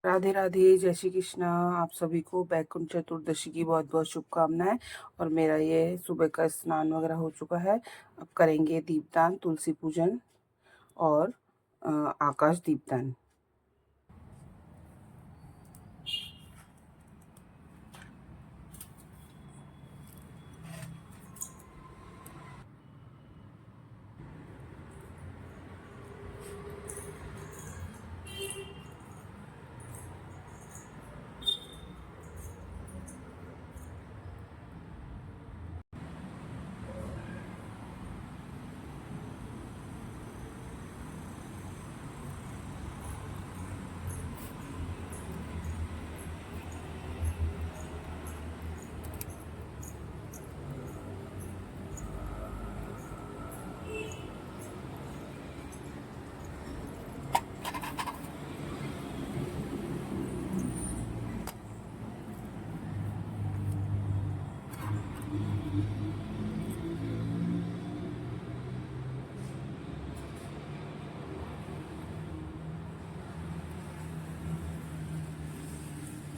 राधे राधे, जय श्री कृष्णा। आप सभी को बैकुंठ चतुर्दशी की बहुत बहुत शुभकामनाएं। और मेरा ये सुबह का स्नान वगैरह हो चुका है। अब करेंगे दीपदान, तुलसी पूजन और आकाश दीपदान।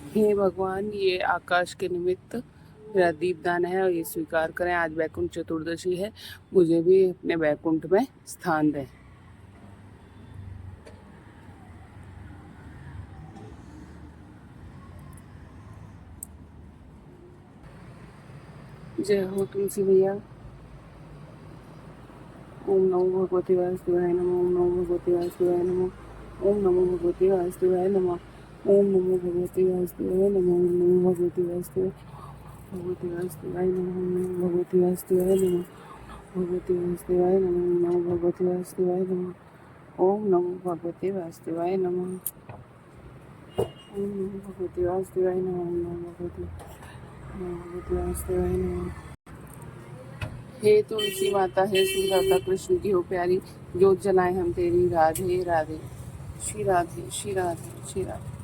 हे भगवान, ये आकाश के निमित्त मेरा दीपदान है और ये स्वीकार करें। आज बैकुंठ चतुर्दशी है, मुझे भी अपने बैकुंठ में स्थान दें। जय हो तुलसी मैया। ओम नमो भगवते वासुदेवाय नमः। ओम नमो भगवते वासुदेवाय नमः। ओम नमो भगवते वासुदेवाय नमः। ओम नमो भगवते वासुदेवाय नमः। ओम नमो भगवते वासुदेवाय नमः। ओम नमो भगवते वासुदेवाय नमः। भगवते वासुदेवाय नमः। ओम नमो भगवते वासुदेवाय नमः। ओम नमो भगवते वासुदेवाय नमः। ओम नमो भगवते वासुदेवाय नमः। ओम नमो भगवते वासुदेवाय नमः। हे तुलसी माता, हे श्री राधा कृष्ण की हो प्यारी, जोत जलाए हम तेरी। राधे राधे, श्री राधे श्री राधे श्री राधे।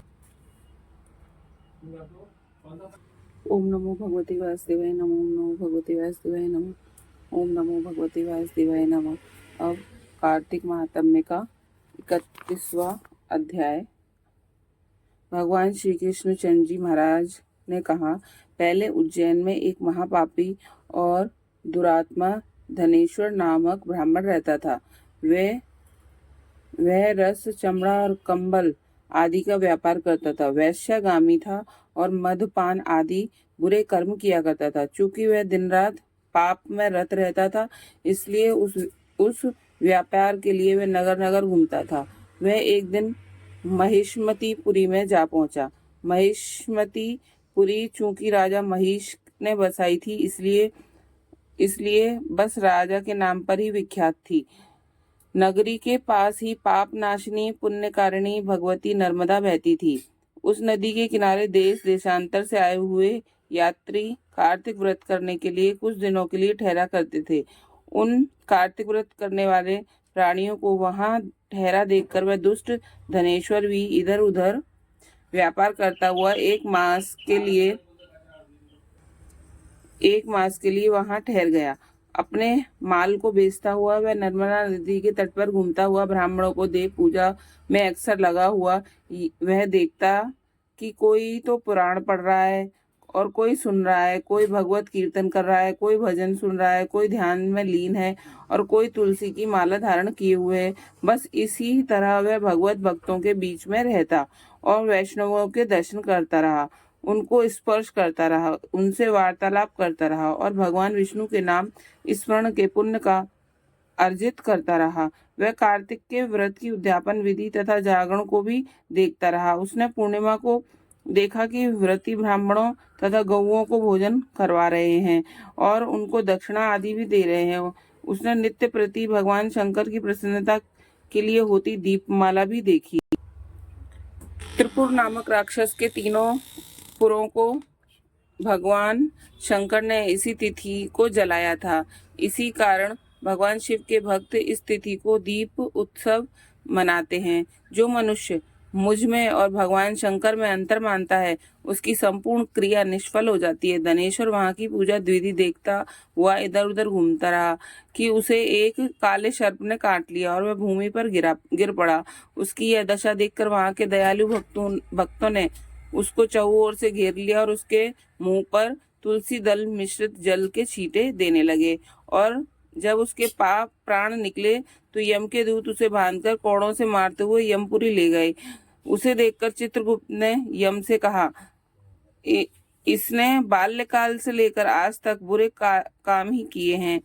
ओम नमो भगवते वासुदेवाय नमः। ओम नमो भगवते वासुदेवाय नमः। ओम नमो भगवते वासुदेवाय नमः। अब कार्तिक महात्म्य का 31वां अध्याय। भगवान श्री कृष्ण चंद्र जी महाराज ने कहा, पहले उज्जैन में एक महापापी और दुरात्मा धनेश्वर नामक ब्राह्मण रहता था। वह रस, चमड़ा और कंबल आदि का व्यापार करता था। वैश्यागामी था और मदपान आदि बुरे कर्म किया करता था। चूंकि वह दिन रात पाप में रत रहता था, इसलिए उस व्यापार के लिए वह नगर नगर घूमता था। वह एक दिन महिष्मतीपुरी में जा पहुंचा। महिष्मतीपुरी चूंकि राजा महिष ने बसाई थी, इसलिए बस राजा के नाम पर ही विख्यात थी। नगरी के पास ही पाप नाशिनी पुण्यकारिणी भगवती नर्मदा बहती थी। उस नदी के किनारे देश देशांतर से आए हुए यात्री कार्तिक व्रत करने के लिए कुछ दिनों के लिए ठहरा करते थे। उन कार्तिक व्रत करने वाले प्राणियों को वहां ठहरा देखकर वह दुष्ट धनेश्वर भी इधर उधर व्यापार करता हुआ एक मास के लिए वहां ठहर गया। अपने माल को बेचता हुआ वह नर्मदा नदी के तट पर घूमता हुआ ब्राह्मणों को देव पूजा में अक्सर लगा हुआ वह देखता कि कोई तो पुराण पढ़ रहा है और कोई सुन रहा है, कोई भगवत कीर्तन कर रहा है, कोई भजन सुन रहा है, कोई ध्यान में लीन है और कोई तुलसी की माला धारण किए हुए है। बस इसी तरह वह भगवत भक्तों के बीच में रहता और वैष्णवों के दर्शन करता रहा, उनको स्पर्श करता रहा, उनसे वार्तालाप करता रहा और भगवान विष्णु के नाम स्मरण के पुण्य का अर्जित करता रहा। वह कार्तिक के व्रत की उद्यापन विधि तथा जागरण को भी देखता रहा। उसने पूर्णिमा को देखा कि व्रती ब्राह्मणों तथा गौओं को भोजन करवा रहे हैं और उनको दक्षिणा आदि भी दे रहे हैं। उसने नित्य प्रति भगवान शंकर की प्रसन्नता के लिए होती दीपमाला भी देखी। त्रिपुर नामक राक्षस के तीनों पुरों को भगवान शंकर ने इसी तिथि को जलाया था। इसी कारण भगवान शिव के भक्त इस तिथि को दीप उत्सव मनाते हैं। जो मनुष्य मुझ में और भगवान शंकर में अंतर मानता है, उसकी संपूर्ण क्रिया निष्फल हो जाती है। धनेश्वर वहां की पूजा विधि देखता हुआ इधर उधर घूमता रहा कि उसे एक काले सर्प ने काट लिया और वह भूमि पर गिर पड़ा। उसकी यह दशा देखकर वहां के दयालु भक्तों ने उसको चहुओर से घेर लिया और उसके मुंह पर तुलसी दल मिश्रित जल के छींटे देने लगे। और जब उसके पाप प्राण निकले तो यम के दूत उसे बांधकर कोड़ों से मारते हुए यमपुरी ले गए। उसे देखकर चित्रगुप्त ने यम से कहा, इसने बाल्यकाल से लेकर आज तक बुरे काम ही किए हैं।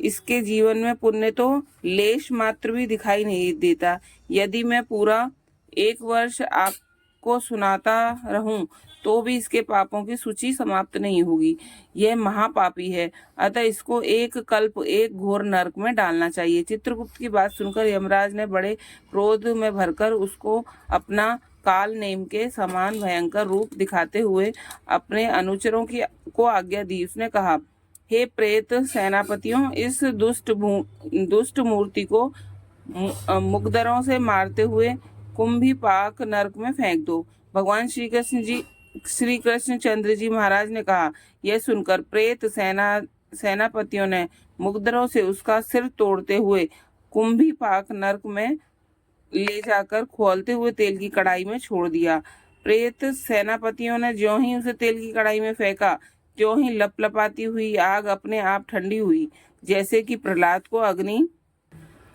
इसके जीवन में पुण्य तो लेश मात्र भी दिखाई नहीं देता। यदि मैं पूरा 1 वर्ष आपको सुनाता रहूं तो भी इसके पापों की सूची समाप्त नहीं होगी। यह महापापी है, अतः इसको एक कल्प एक घोर नरक में डालना चाहिए। चित्रगुप्त की बात सुनकर यमराज ने बड़े क्रोध में भरकर उसको अपना काल नेम के समान भयंकर रूप दिखाते हुए अपने अनुचरों को आज्ञा दी। उसने कहा, हे प्रेत सेनापतियों, इस दुष्ट मूर्ति को मुकदरों से मारते हुए कुंभीपाक नरक में फेंक दो। भगवान श्री कृष्ण चंद्र जी महाराज ने कहा। यह सुनकर प्रेत सेनापतियों ने मुकदरों से उसका सिर तोड़ते हुए कुंभीपाक नरक में ले जाकर खौलते हुए तेल की कढ़ाई में छोड़ दिया। प्रेत सेनापतियों ने ज्यों ही उसे तेल की कढ़ाई में फेंका, त्यों ही लपलपाती हुई आग अपने आप ठंडी हुई, जैसे कि प्रहलाद को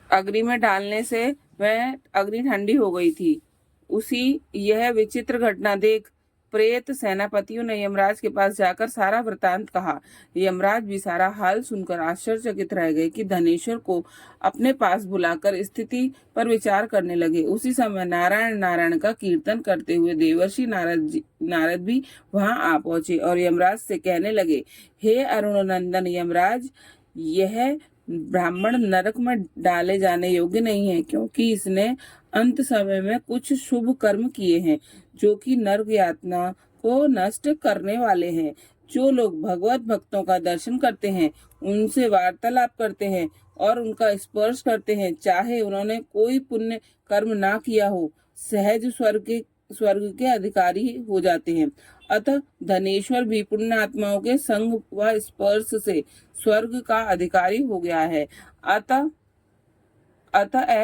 अग्नि में डालने से वह अग्नि ठंडी हो गई थी। उसी यह विचित्र घटना देख प्रेत सेनापतियों ने यमराज के पास जाकर सारा वृतांत कहा। यमराज भी सारा हाल सुनकर आश्चर्यचकित रह गए कि धनेश्वर को अपने पास बुलाकर स्थिति पर विचार करने लगे। उसी समय नारायण नारायण का कीर्तन करते हुए देवर्षि नारद भी वहां आ पहुंचे और यमराज से कहने लगे, हे अरुण नंदन यमराज, यह ब्राह्मण नरक में डाले जाने योग्य नहीं है, क्योंकि इसने अंत समय में कुछ शुभ कर्म किए हैं जो कि नरक यातना को नष्ट करने वाले हैं। जो लोग भगवत भक्तों का दर्शन करते हैं, उनसे वार्तालाप करते हैं और उनका स्पर्श करते हैं, चाहे उन्होंने कोई पुण्य कर्म ना किया हो, सहज स्वर्ग के अधिकारी हो जाते हैं। अतः धनेश्वर भी पुण्य आत्माओं के संग व स्पर्श से स्वर्ग का अधिकारी हो गया है। अतः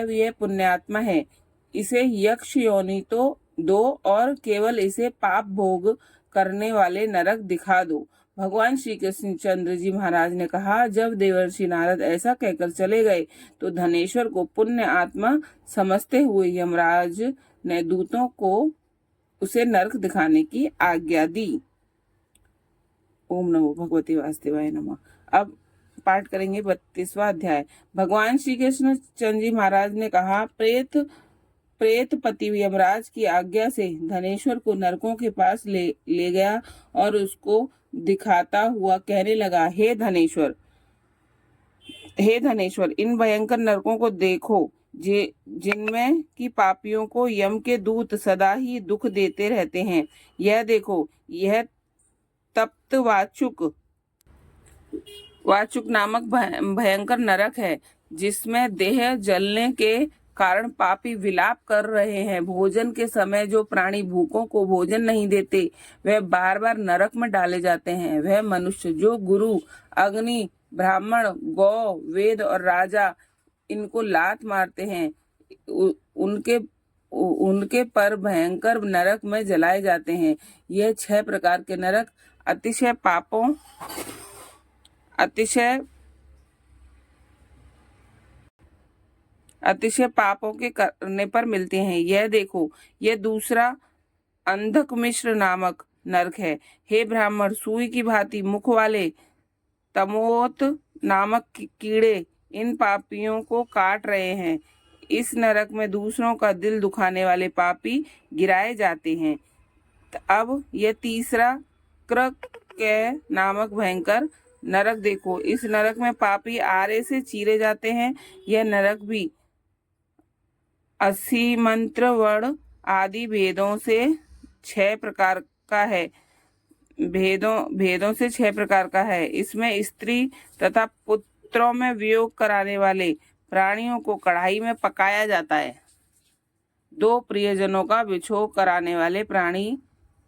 यह पुण्यात्मा है, इसे यक्ष योनि तो दो और केवल इसे पाप भोग करने वाले नरक दिखा दो। भगवान श्री कृष्ण चंद्र जी महाराज ने कहा। जब देवर्षि नारद ऐसा कहकर चले गए तो धनेश्वर को पुण्य आत्मा समझते हुए यमराज ने दूतों को उसे नरक दिखाने की आज्ञा दी। ओम नमो भगवते वासुदेवाय नमः। अब पाठ करेंगे 32वां अध्याय। भगवान श्री कृष्ण चंद्र जी महाराज ने कहा, प्रेत पति यमराज की आज्ञा से धनेश्वर को नरकों के पास ले गया और उसको दिखाता हुआ कहने लगा, हे धनेश्वर, इन भयंकर नरकों को देखो जिनमें कि पापियों को यम के दूत सदा ही दुख देते रहते हैं। यह देखो, यह तप्त वाचुक नामक भयंकर नरक है, जिसमें देह जलने के कारण पापी विलाप कर रहे हैं। भोजन के समय जो प्राणी भूखों को भोजन नहीं देते, वह बार बार नरक में डाले जाते हैं। वह मनुष्य जो गुरु, अग्नि, ब्राह्मण, गौ, वेद और राजा इनको लात मारते हैं, उनके पर भयंकर नरक में जलाए जाते हैं। यह 6 प्रकार के नरक अतिशय पापों के करने पर मिलते हैं। यह देखो, यह दूसरा अंधक मिश्र नामक नरक है। हे ब्राह्मण, सुई की भांति मुख वाले तमोत नामक कीड़े इन पापियों को काट रहे हैं। इस नरक में दूसरों का दिल दुखाने वाले पापी गिराए जाते हैं। अब यह तीसरा क्रक के नामक भयंकर नरक देखो। इस नरक में पापी आरे से चीरे जाते हैं। यह नरक भी 80 मंत्र वर्ण आदि भेदों से 6 प्रकार का है। भेदों से 6 प्रकार का है। इसमें स्त्री तथा पुत्रों में वियोग कराने वाले प्राणियों को कढ़ाई में पकाया जाता है। दो प्रियजनों का विछोह कराने वाले प्राणी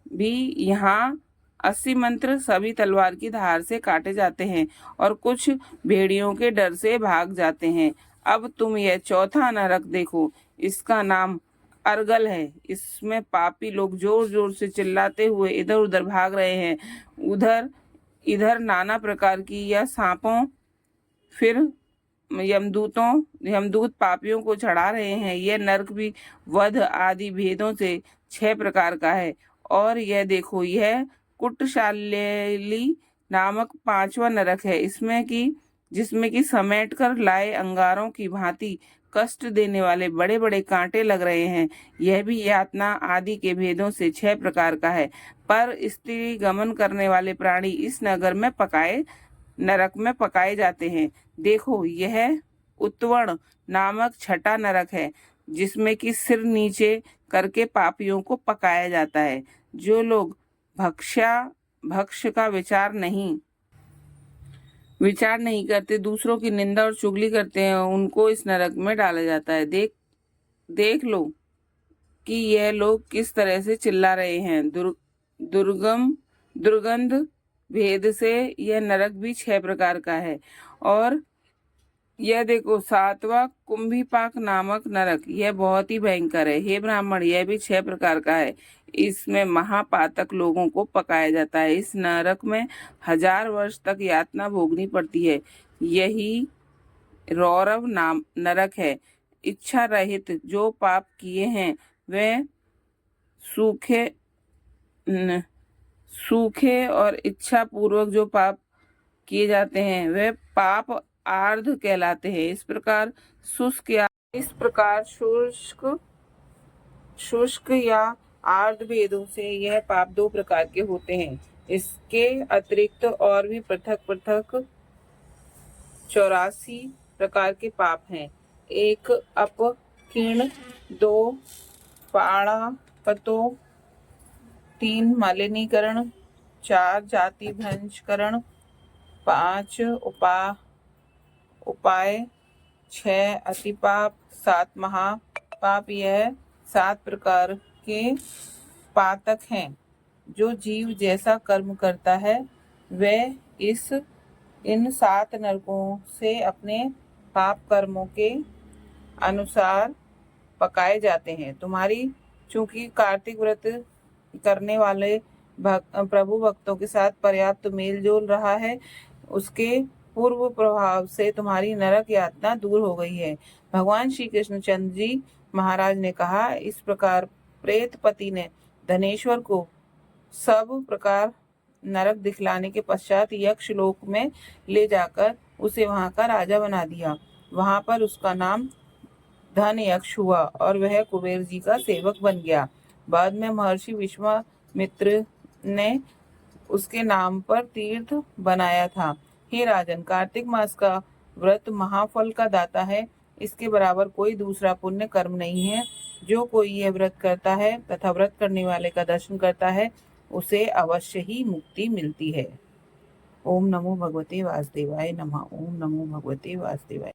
भी यहाँ 80 मंत्र सभी तलवार की धार से काटे जाते हैं और कुछ भेड़ियों के डर से भाग जाते हैं। अब तुम यह चौथा नरक देखो, इसका नाम अर्गल है। इसमें पापी लोग जोर जोर से चिल्लाते हुए इधर उधर भाग रहे हैं। उधर इधर नाना प्रकार की या सांपों, फिर यमदूत पापियों को चढ़ा रहे हैं। यह नरक भी वध आदि भेदों से 6 प्रकार का है। और यह देखो, यह कुटशालेली नामक 5वां नरक है, जिसमें की समेट कर लाए अंगारों की भांति कष्ट देने वाले बड़े बड़े कांटे लग रहे हैं। यह भी यातना आदि के भेदों से 6 प्रकार का है। पर स्त्री गमन करने वाले प्राणी इस नरक में पकाए जाते हैं। देखो, यह उत्वर्ण नामक 6ठा नरक है, जिसमें कि सिर नीचे करके पापियों को पकाया जाता है। जो लोग भक्ष का विचार नहीं करते, दूसरों की निंदा और चुगली करते हैं, उनको इस नरक में डाला जाता है। देख लो कि यह लोग किस तरह से चिल्ला रहे हैं। दुर्गंध भेद से यह नरक भी 6 प्रकार का है। और यह देखो, 7वां कुंभीपाक नामक नरक, यह बहुत ही भयंकर है। हे ब्राह्मण, यह भी 6 प्रकार का है। इसमें महापातक लोगों को पकाया जाता है। इस नरक में 1000 वर्ष तक यातना भोगनी पड़ती है। यही रौरव नाम नरक है। इच्छा रहित जो पाप किए हैं वे सूखे और इच्छा पूर्वक जो पाप किए जाते हैं वे पाप आर्ध कहलाते हैं। इस प्रकार शुष्क या आर्ध भेदों से यह पाप 2 प्रकार के होते हैं। इसके अतिरिक्त और भी पृथक 84 प्रकार के पाप हैं। 1 अपकीर्ण, 2 पाणापतो, 3 मलिनीकरण, 4 जाति भ्रंशकरण, 5 उपाय, 6 अतिपाप, 7 महापाप। यह 7 प्रकार के पातक हैं। जो जीव जैसा कर्म करता है वह इन 7 नरकों से अपने पाप कर्मों के अनुसार पकाए जाते हैं। तुम्हारी चूंकि कार्तिक व्रत करने वाले प्रभु भक्तों के साथ पर्याप्त मेल जोल रहा है, उसके पूर्व प्रभाव से तुम्हारी नरक यातना दूर हो गई है। भगवान श्री कृष्णचंद्र जी महाराज ने कहा, इस प्रकार प्रेतपति ने धनेश्वर को सब प्रकार नरक दिखलाने के पश्चात यक्ष लोक में ले जाकर उसे वहां का राजा बना दिया। वहां पर उसका नाम धन यक्ष हुआ और वह कुबेर जी का सेवक बन गया। बाद में महर्षि विश्वामित्र ने उसके नाम पर तीर्थ बनाया था। हे राजन, कार्तिक मास का व्रत महाफल का दाता है। इसके बराबर कोई दूसरा पुण्य कर्म नहीं है। जो कोई यह व्रत करता है तथा व्रत करने वाले का दर्शन करता है, उसे अवश्य ही मुक्ति मिलती है। ओम नमो भगवते वासुदेवाय नमः। ओम नमो भगवते वासुदेवाय।